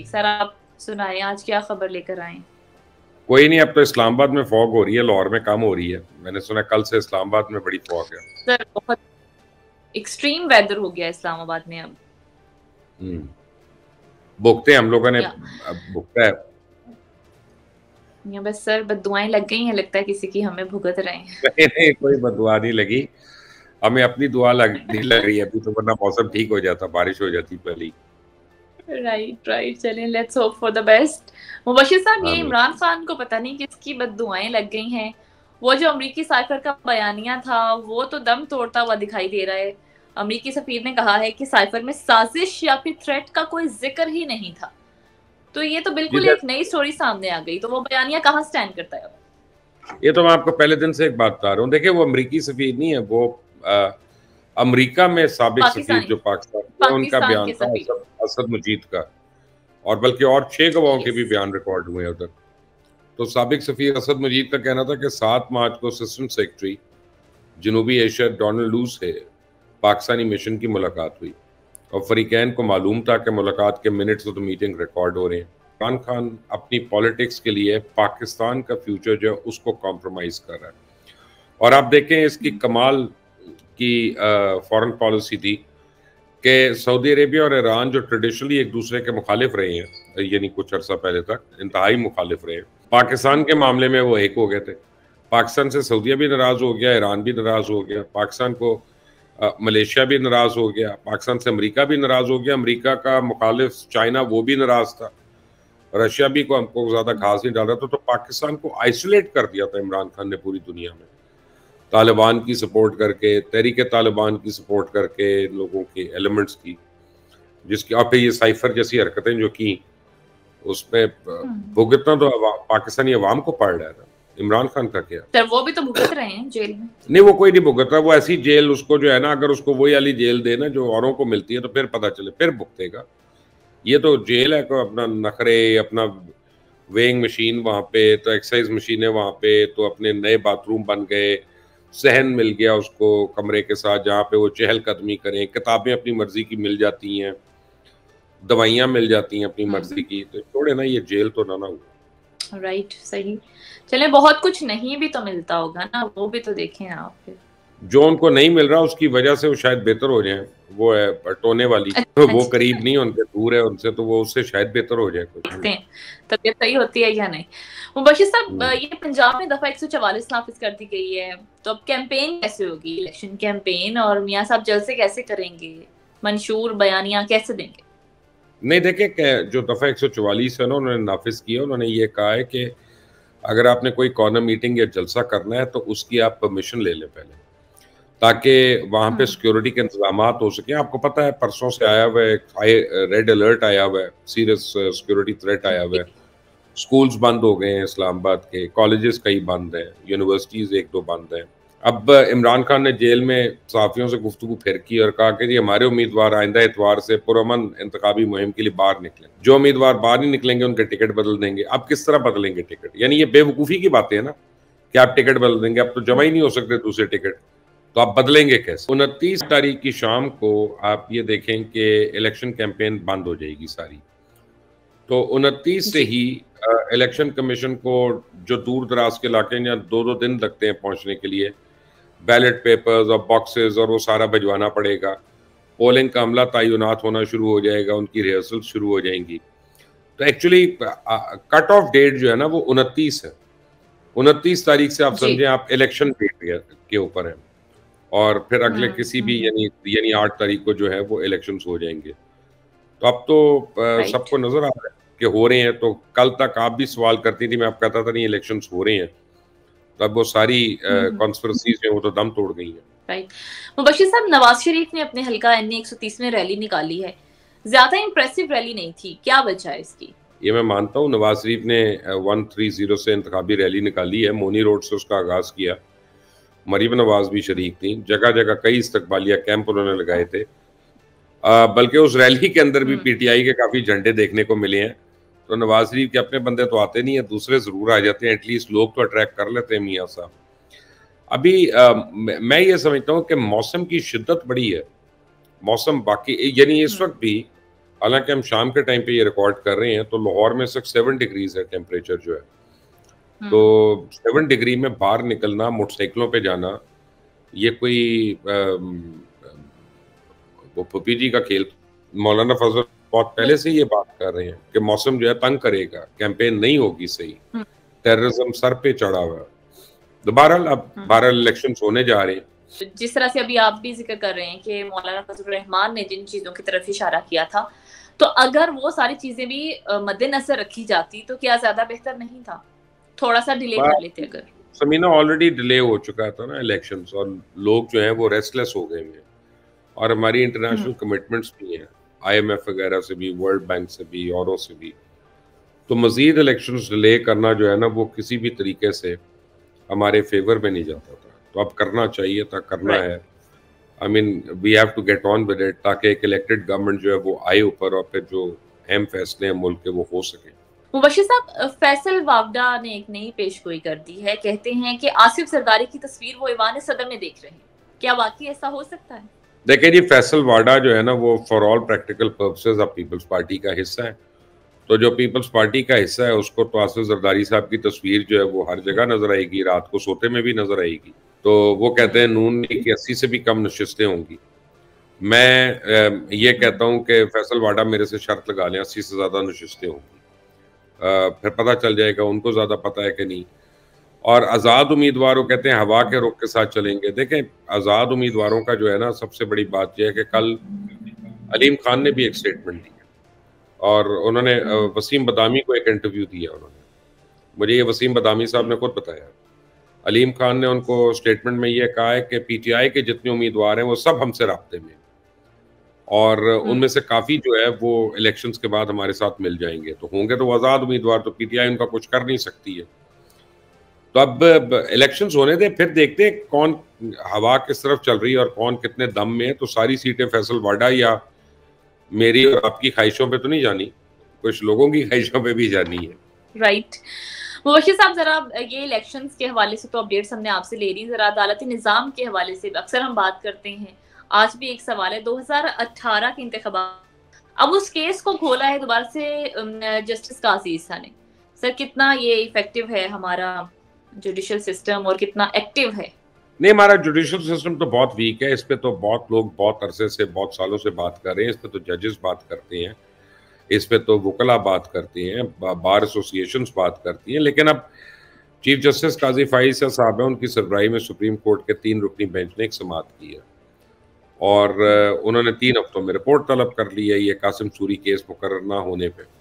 जी sir, आप सुनाएं आज क्या खबर लेकर आए? कोई नहीं, अब तो इस्लामाबाद में फॉग हो रही है, लाहौर में कम हो रही है। मैंने सुना कल से इस्लामाबाद में बड़ी फॉग है। सर बहुत एक्सट्रीम वेदर हो गया इस्लामाबाद में अब। हम्म। भुगते हम लोगों ने, या, अब भुगता है। या बस सर बददुआएं लग गई हैं, लगता है किसी की, हमें भुगत रहे हैं। नहीं नहीं, कोई बददुआ नहीं लगी। हमें अपनी दुआ नहीं लग रही है अभी तो, वरना मौसम ठीक हो जाता, बारिश हो जाती पहले ही। राइट राइट, चलिए let's hope for the best. Mubashir साहब, ये आमीन। इमरान खान को पता नहीं किसकी बददुआएं लग गई हैं। वो जो अमरीकी साइफर का बयानिया था वो तो दम तोड़ता हुआ दिखाई दे रहा है। अमरीकी सफीर ने कहा है कि साइफर में साजिश या फिर थ्रेट का कोई जिक्र ही नहीं था। तो ये तो बिल्कुल जी, एक नई स्टोरी सामने आ गई। तो वो बयानिया कहाँ स्टैंड करता है अब? ये तो मैं आपको पहले दिन से एक बात बता रहा हूँ। देखिए, वो अमरीकी सफीर नहीं है, वो अमरीका में साबिक सफीर पाकिस्तानी, जो पाकिस्तान में, उनका पाकिस्तान बयान के था, सफीर। असद असद मुजीद का। और बल्कि और 6 गवाहों के यस। भी बयान रिकॉर्ड हुए हैं उधर। तो साबिक सफीर असद मजीद का कहना था कि 7 मार्च को असिस्टेंट सेक्रेटरी जनूबी एशिया डोनाल्ड लू से पाकिस्तानी मिशन की मुलाकात हुई और फरीकैन को मालूम था कि मुलाकात के minutes of the meeting record हो रहे हैं। इमरान खान अपनी पॉलिटिक्स के लिए पाकिस्तान का फ्यूचर जो है उसको कॉम्प्रोमाइज कर रहा है। और आप देखें इसकी कमाल की फॉरेन पॉलिसी थी कि सऊदी अरेबिया और ईरान जो ट्रेडिशनली एक दूसरे के मुखालिफ रहे हैं, यानी कुछ अर्सा पहले तक इंतहाई मुखालिफ रहे हैं, पाकिस्तान के मामले में वो एक हो गए थे। पाकिस्तान से सऊदीया भी नाराज हो गया, ईरान भी नाराज हो गया, पाकिस्तान को मलेशिया भी नाराज हो गया, पाकिस्तान से अमेरिका भी नाराज हो गया, अमेरिका का मुखालिफ चाइना वो भी नाराज था, रशिया भी को हमको ज्यादा खास नहीं डाल रहा था। तो पाकिस्तान को आइसोलेट कर दिया था इमरान खान ने पूरी दुनिया में, तालिबान की सपोर्ट करके, तहरीक तालिबान की सपोर्ट करके, लोगों के एलिमेंट्स की, जिसकी आप ये साइफर जैसी हरकतें जो की, उसमें भुगतना तो पाकिस्तानी अवाम को पड़ रहा था। इमरान खान का क्या? सर वो भी तो भुगत रहे हैं जेल में। नहीं, वो कोई नहीं भुगत रहा। वो ऐसी जेल उसको जो है ना, अगर उसको वही वाली जेल देना जो औरों को मिलती है तो फिर पता चले, फिर भुगतेगा। ये तो जेल है, को अपना नखरे, अपना वेइंग मशीन वहां पे, तो एक्सरसाइज मशीनें वहां पे, तो अपने नए बाथरूम बन गए, सहन मिल गया उसको कमरे के साथ जहाँ पे वो चहलकदमी करें, किताबें अपनी मर्जी की मिल जाती हैं, दवाइयाँ मिल जाती हैं अपनी मर्जी की। तो छोड़े ना, ये जेल तो ना हुआ। राइट, सही। चले, बहुत कुछ नहीं भी तो मिलता होगा ना, वो भी तो देखें आप फिर। जो उनको नहीं मिल रहा उसकी वजह से वो शायद बेहतर हो जाए, वो है टोने वाली। तो अच्छा वो जी, करीब नहीं है उनके, दूर है उनसे, तो वो उससे शायद बेहतर हो जाए कुछ। देखते हैं तबीयत सही होती है या नहीं। मुबशिर साहब, हम्म। ये पंजाब में दफा 144 नाफिज कर दी गई है। तो अब कैंपेन कैसे होगी, इलेक्शन कैंपेन, और मियां साहब जलसे कैसे करेंगे, मंशूर बयानियां कैसे देंगे? नहीं, देखिए जो दफा 144 है ना, उन्होंने नाफिज किया। उन्होंने ये कहा है कि अगर आपने कोई कॉर्नर मीटिंग या जलसा करना है तो उसकी आप परमिशन ले लें पहले, ताकि वहां पे सिक्योरिटी के इंतजाम हो सके। आपको पता है परसों से आया हुआ है हाई रेड अलर्ट आया हुआ है, सीरियस सिक्योरिटी थ्रेट आया हुआ है। स्कूल्स बंद हो गए हैं इस्लामाबाद के, कॉलेजेस कई बंद हैं, यूनिवर्सिटीज एक दो बंद हैं। अब इमरान खान ने जेल में सहाफियों से गुफ्तगू फिर की और कहा कि जी हमारे उम्मीदवार आइंदा इतवार से पुरअमन इंतखाबी मुहिम के लिए बाहर निकले, जो उम्मीदवार बाहर नहीं निकलेंगे उनके टिकट बदल देंगे। अब किस तरह बदलेंगे टिकट? यानी ये बेवकूफ़ी की बातें है ना, कि आप टिकट बदल देंगे, अब तो जमा ही नहीं हो सकते दूसरे टिकट, तो आप बदलेंगे कैसे? 29 तारीख की शाम को आप ये देखें कि इलेक्शन कैंपेन बंद हो जाएगी सारी। तो 29 से जी। ही इलेक्शन कमीशन को, जो दूर दराज के इलाके हैं, जहाँ 2-2 दिन लगते हैं पहुंचने के लिए, बैलेट पेपर्स और बॉक्सेस और वो सारा भिजवाना पड़ेगा। पोलिंग का अमला तैनात होना शुरू हो जाएगा, उनकी रिहर्सल शुरू हो जाएंगी। तो एक्चुअली कट ऑफ डेट जो है ना वो 29 है। 29 तारीख से आप जी। समझें आप इलेक्शन डेट के ऊपर है। और फिर अगले किसी भी, हम्म। यानी यानी 8 तारीख को जो है वो इलेक्शंस हो जाएंगे। तो अब तो राइट। सबको नजर आ रहा है कि हो रहे हैं। तो कल तक आप भी सवाल करती थी, मैं आप कहता था नहीं इलेक्शंस हो रहे हैं, तब वो सारी कॉन्स्पिरेसीज जो वो तो दम तोड़ गई हैं। राइट। मुबशिर साहब, नवाज शरीफ ने अपने हल्का एन 130 में रैली निकाली है। ज्यादा इंप्रेसिव रैली नहीं थी, क्या वजह है इसकी? ये मैं मानता हूँ, नवाज शरीफ ने 130 से इंतखाबी रैली निकाली है, मोनी रोड से उसका आगाज किया। मरीम नवाज भी शरीक थी, जगह जगह कई इस्तकबालिया कैंप उन्होंने लगाए थे। बल्कि उस रैली के अंदर भी पीटीआई के काफी झंडे देखने को मिले हैं। तो नवाज शरीफ के अपने बंदे तो आते नहीं है, दूसरे जरूर आ जाते हैं, एटलीस्ट लोग तो अट्रैक्ट कर लेते हैं मियाँ साहब। अभी मैं ये समझता हूँ कि मौसम की शिद्दत बड़ी है। मौसम बाकी, यानी इस वक्त भी हालांकि हम शाम के टाइम पे ये रिकॉर्ड कर रहे हैं तो लाहौर में 7 डिग्रीज है टेम्परेचर जो है, तो 7 डिग्री में बाहर निकलना, मोटरसाइकिलों पे जाना, ये कोई वो पपी जी का खेल। मौलाना फजल बहुत पहले से ये बात कर रहे हैं कि मौसम जो है तंग करेगा, कैंपेन नहीं होगी सही, टेररिज्म सर पे चढ़ा हुआ है। तो बहरहाल अब 12 इलेक्शन होने जा रहे हैं। जिस तरह से अभी आप भी जिक्र कर रहे हैं कि मौलाना फजल रहमान ने जिन चीजों की तरफ इशारा किया था, तो अगर वो सारी चीजें भी मद्देनजर रखी जाती तो क्या ज्यादा बेहतर नहीं था? थोड़ा सा डिले कर लेते अगर। समीना, ऑलरेडी डिले हो चुका था ना इलेक्शंस, और लोग जो हैं वो रेस्टलेस हो गए हैं, और हमारी इंटरनेशनल कमिटमेंट्स भी हैं IMF वगैरह से भी, वर्ल्ड बैंक से भी, औरों से भी। तो मजीद इलेक्शंस डिले करना जो है ना वो किसी भी तरीके से हमारे फेवर में नहीं जाता था। तो अब करना चाहिए था, करना है। I mean we have to get on with it, ताकि एक इलेक्टेड गवर्नमेंट जो है वो आए ऊपर, और फिर जो अहम फैसले हैं मुल्क के वो हो सके। मुबशिर साहब, फैसल वावडा ने एक नई पेशगोई कर दी है। कहते हैं कि आसिफ जरदारी की तस्वीर वो ईवान सदर में देख रहे हैं। क्या वाकई ऐसा हो सकता है? देखिए जी, फैसल वाडा जो है ना वो फॉर ऑल प्रैक्टिकल पर्पसेस अब पीपल्स पार्टी का हिस्सा है। तो जो पीपल्स पार्टी का हिस्सा है उसको तो आसिफ जरदारी साहब की तस्वीर जो है वो हर जगह नजर आएगी, रात को सोते में भी नजर आएगी। तो वो कहते हैं नून की 80 से भी कम नशिस्तें होंगी। मैं ये कहता हूँ कि फैसल वाडा मेरे से शर्त लगा लें 80 से ज्यादा नशिस्तें होंगी, फिर पता चल जाएगा उनको ज्यादा पता है कि नहीं। और आज़ाद उम्मीदवारों कहते हैं हवा के रुख के साथ चलेंगे। देखें, आज़ाद उम्मीदवारों का जो है ना सबसे बड़ी बात यह है कि कल अलीम खान ने भी एक स्टेटमेंट दी और उन्होंने वसीम बदामी को एक इंटरव्यू दिया। उन्होंने मुझे ये वसीम बदामी साहब ने खुद बताया। अलीम खान ने उनको स्टेटमेंट में ये कहा है कि PTI के जितने उम्मीदवार हैं वो सब हमसे राब्ते में, और उनमें से काफ़ी जो है वो इलेक्शंस के बाद हमारे साथ मिल जाएंगे। तो होंगे तो वो आज़ाद उम्मीदवार, तो PTI उनका कुछ कर नहीं सकती है। तो अब इलेक्शंस होने दे, फिर देखते हैं कौन हवा किस तरफ चल रही है और कौन कितने दम में है। तो सारी सीटें फैसल वाडा या मेरी और आपकी ख्वाहिशों पे तो नहीं जानी, कुछ लोगों की ख्वाहिशों पे भी जानी है। राइट। मुबशिर साहब, जरा ये इलेक्शंस के हवाले से तो अपडेट्स हमने आपसे ले रही, जरा अदालती निज़ाम के हवाले से अक्सर हम बात करते हैं। आज भी एक सवाल है, 2018 के इंतखाबात, अब उस केस को खोला है दोबारा से जस्टिस काजी ईसा ने। सर, कितना ये इफेक्टिव है हमारा जुडिशियल सिस्टम और कितना एक्टिव है? नहीं, हमारा जुडिशियल सिस्टम तो बहुत वीक है। इस पे तो बहुत लोग बहुत अरसे से, बहुत सालों से बात कर रहे हैं। इस पे तो जजेस बात करते हैं, इस पे तो वकला बात करते हैं, बार एसोसिएशंस बात करती हैं। लेकिन अब चीफ जस्टिस काजी फाइज़ साहब है, उनकी सरबराही में सुप्रीम कोर्ट के 3 रुकनी बेंच ने एक समाअत की है और उन्होंने 3 हफ्तों में रिपोर्ट तलब कर ली है ये कासिम सूरी केस मुकर्रर ना होने पे।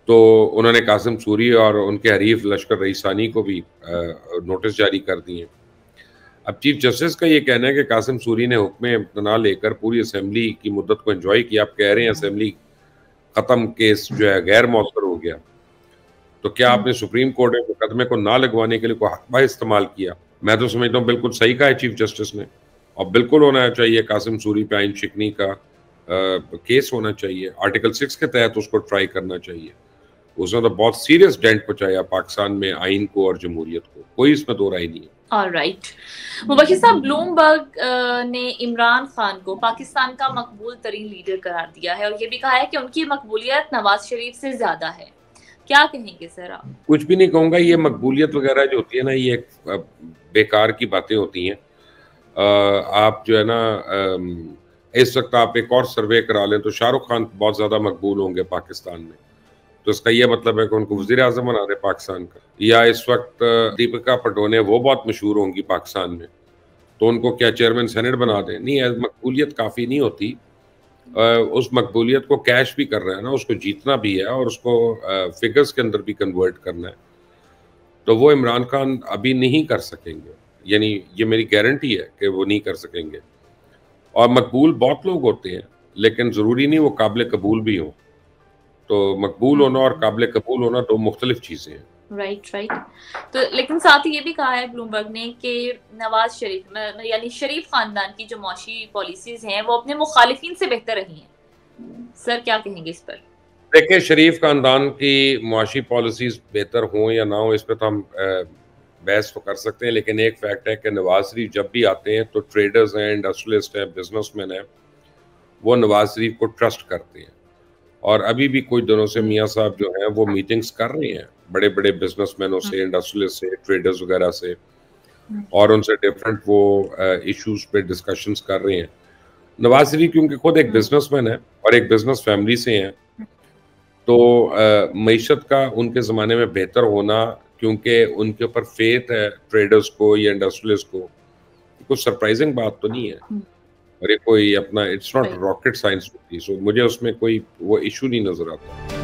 तो उन्होंने कासिम सूरी और उनके हरीफ लश्कर रईसानी को भी नोटिस जारी कर दिए। अब चीफ जस्टिस का ये कहना है कि कासिम सूरी ने हुक्म इम्तना लेकर पूरी असेंबली की मुद्दत को एंजॉय किया। आप कह रहे हैं असेंबली खत्म, केस जो है गैर मौसर हो गया, तो क्या आपने सुप्रीम कोर्ट में मुकदमे को ना लगवाने के लिए कोई हकबा इस्तेमाल किया? मैं तो समझता हूँ बिल्कुल सही कहा है चीफ जस्टिस ने, और बिल्कुल होना चाहिए कासिम सूरी पे आइन शिकनी का केस होना चाहिए। आर्टिकल 6 के तहत उसको ट्राई करना चाहिए। उसने तो बहुत सीरियस डेंट पहुंचाया पाकिस्तान में आइन को और जमहूरियत को, कोई इसमें दो राय नहीं है। ऑलराइट। मुबशिर साहब, ब्लूमबर्ग ने इमरान खान को पाकिस्तान का मकबूल तरीन लीडर करार दिया है और ये भी कहा है कि उनकी मकबूलियत नवाज शरीफ से ज्यादा है। क्या कहेंगे सर आप? कुछ भी नहीं कहूँगा। ये मकबूलियत वगैरह जो होती है ना, ये बेकार की बातें होती हैं। आप जो है ना, इस वक्त आप एक और सर्वे करा लें तो शाहरुख खान बहुत ज़्यादा मकबूल होंगे पाकिस्तान में, तो इसका ये मतलब है कि उनको वज़ीर आज़म बना रहे पाकिस्तान का। या इस वक्त दीपिका पटोने वो बहुत मशहूर होंगी पाकिस्तान में, तो उनको क्या चेयरमैन सेनेट बना दें? नहीं, मकबूलियत काफ़ी नहीं होती। उस मकबूलियत को कैश भी कर रहा है ना, उसको जीतना भी है और उसको फिगर्स के अंदर भी कन्वर्ट करना है। तो वो इमरान खान अभी नहीं कर सकेंगे, यानी ये मेरी गारंटी है कि वो नहीं कर सकेंगे। और मकबूल बहुत लोग होते हैं, लेकिन ज़रूरी नहीं वो काबिल कबूल भी हों। तो मकबूल होना और काबिल कबूल होना दो मुख्तलिफ चीज़ें हैं। राइट। तो लेकिन साथ ही ये भी कहा है ब्लूमबर्ग ने कि नवाज शरीफ यानी शरीफ खानदान की जो मौशी पॉलिसीज हैं वो अपने मुखालिफिन से बेहतर रही हैं। सर, क्या कहेंगे इस पर? देखिए, शरीफ खानदान की मुआशी पॉलिसीज बेहतर हों या ना हो, इस पर तो हम बहस तो कर सकते हैं। लेकिन एक फैक्ट है कि नवाज शरीफ जब भी आते हैं तो ट्रेडर्स हैं, इंडस्ट्रियलिस्ट हैं, बिजनेसमैन हैं, वो नवाज शरीफ को ट्रस्ट करते हैं। और अभी भी कुछ दिनों से मियाँ साहब जो हैं वो मीटिंग्स कर रहे हैं बड़े बड़े बिजनेसमैनों से, इंडस्ट्रियलिस्ट से, ट्रेडर्स वगैरह से, और उनसे डिफरेंट वो इश्यूज पे डिस्कशंस कर रहे हैं। नवाज शरीफ क्योंकि खुद एक बिजनेसमैन है और एक बिजनेस फैमिली से हैं, तो मईशत का उनके ज़माने में बेहतर होना, क्योंकि उनके ऊपर फेथ है ट्रेडर्स को या इंडस्ट्रियलिस्ट को, कुछ सरप्राइजिंग बात तो नहीं है। और ये कोई अपना इट्स नॉट रॉकेट साइंस होती, सो मुझे उसमें कोई वो इशू नहीं नजर आता।